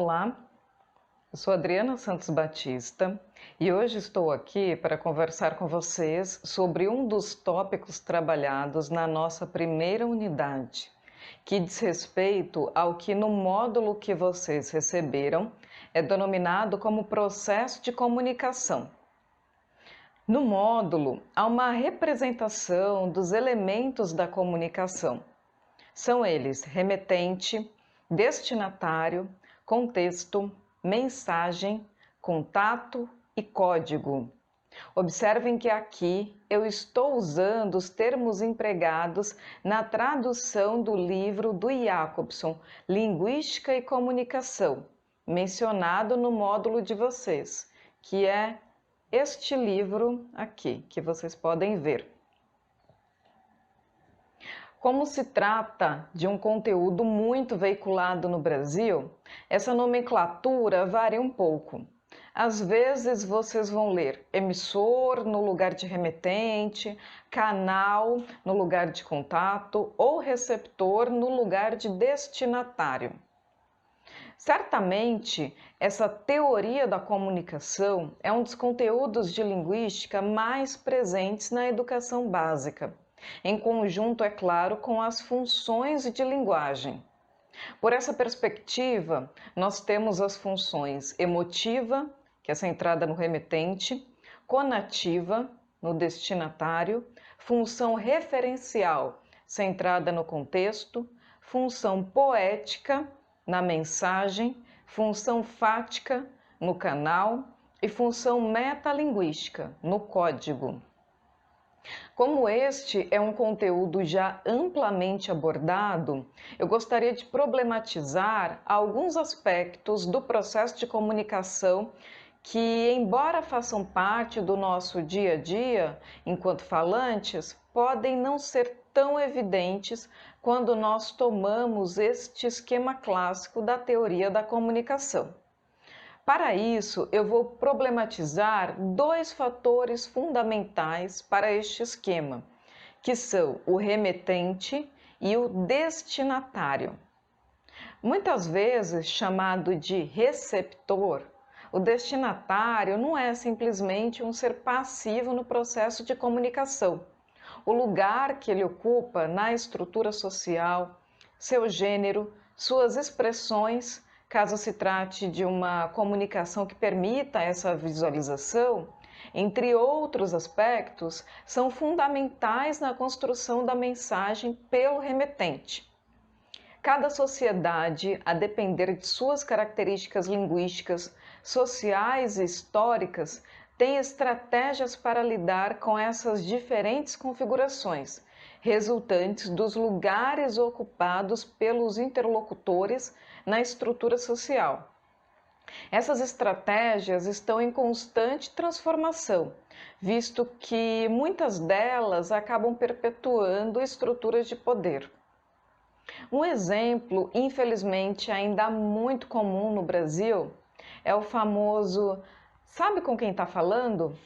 Olá, eu sou Adriana Santos Batista e hoje estou aqui para conversar com vocês sobre um dos tópicos trabalhados na nossa primeira unidade, que diz respeito ao que no módulo que vocês receberam é denominado como processo de comunicação. No módulo, há uma representação dos elementos da comunicação. São eles remetente, destinatário, contexto, mensagem, contato e código. Observem que aqui eu estou usando os termos empregados na tradução do livro do Jacobson, Linguística e Comunicação, mencionado no módulo de vocês, que é este livro aqui, que vocês podem ver. Como se trata de um conteúdo muito veiculado no Brasil, essa nomenclatura varia um pouco. Às vezes vocês vão ler emissor no lugar de remetente, canal no lugar de contato ou receptor no lugar de destinatário. Certamente, essa teoria da comunicação é um dos conteúdos de linguística mais presentes na educação básica, em conjunto, é claro, com as funções de linguagem. Por essa perspectiva, nós temos as funções emotiva, que é centrada no remetente, conativa, no destinatário, função referencial, centrada no contexto, função poética, na mensagem, função fática, no canal e função metalinguística, no código. Como este é um conteúdo já amplamente abordado, eu gostaria de problematizar alguns aspectos do processo de comunicação que, embora façam parte do nosso dia a dia enquanto falantes, podem não ser tão evidentes quando nós tomamos este esquema clássico da teoria da comunicação. Para isso, eu vou problematizar dois fatores fundamentais para este esquema, que são o remetente e o destinatário. Muitas vezes chamado de receptor, o destinatário não é simplesmente um ser passivo no processo de comunicação. O lugar que ele ocupa na estrutura social, seu gênero, suas expressões, caso se trate de uma comunicação que permita essa visualização, entre outros aspectos, são fundamentais na construção da mensagem pelo remetente. Cada sociedade, a depender de suas características linguísticas, sociais e históricas, tem estratégias para lidar com essas diferentes configurações, resultantes dos lugares ocupados pelos interlocutores na estrutura social. Essas estratégias estão em constante transformação, visto que muitas delas acabam perpetuando estruturas de poder. Um exemplo, infelizmente, ainda muito comum no Brasil é o famoso "sabe com quem está falando?".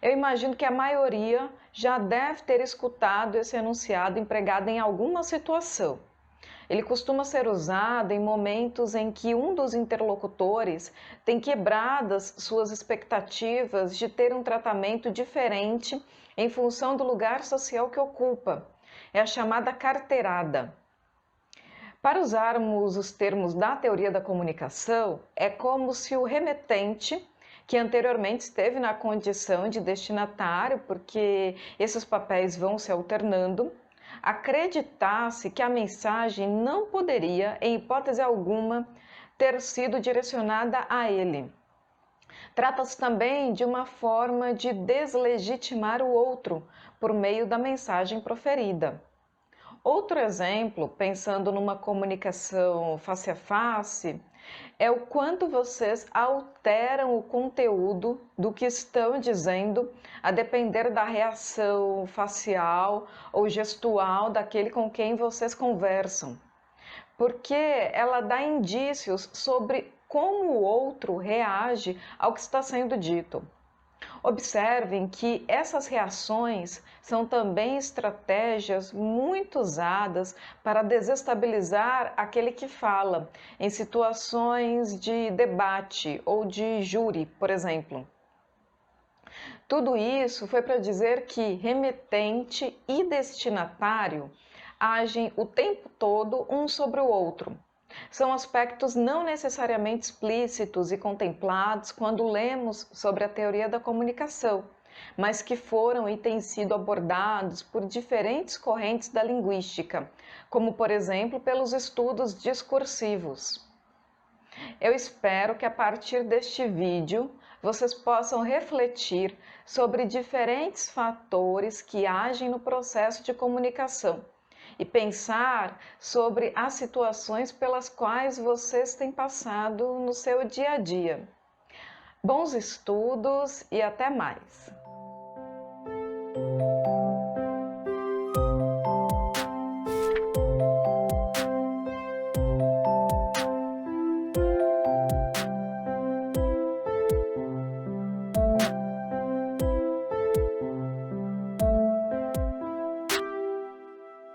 Eu imagino que a maioria já deve ter escutado esse enunciado empregado em alguma situação. Ele costuma ser usado em momentos em que um dos interlocutores tem quebradas suas expectativas de ter um tratamento diferente em função do lugar social que ocupa. É a chamada carteirada. Para usarmos os termos da teoria da comunicação, é como se o remetente, que anteriormente esteve na condição de destinatário, porque esses papéis vão se alternando, acreditasse que a mensagem não poderia, em hipótese alguma, ter sido direcionada a ele. Trata-se também de uma forma de deslegitimar o outro por meio da mensagem proferida. Outro exemplo, pensando numa comunicação face a face, é o quanto vocês alteram o conteúdo do que estão dizendo a depender da reação facial ou gestual daquele com quem vocês conversam, porque ela dá indícios sobre como o outro reage ao que está sendo dito. Observem que essas reações são também estratégias muito usadas para desestabilizar aquele que fala, em situações de debate ou de júri, por exemplo. Tudo isso foi para dizer que remetente e destinatário agem o tempo todo um sobre o outro. São aspectos não necessariamente explícitos e contemplados quando lemos sobre a teoria da comunicação, mas que foram e têm sido abordados por diferentes correntes da linguística, como, por exemplo, pelos estudos discursivos. Eu espero que a partir deste vídeo vocês possam refletir sobre diferentes fatores que agem no processo de comunicação e pensar sobre as situações pelas quais vocês têm passado no seu dia a dia. Bons estudos e até mais!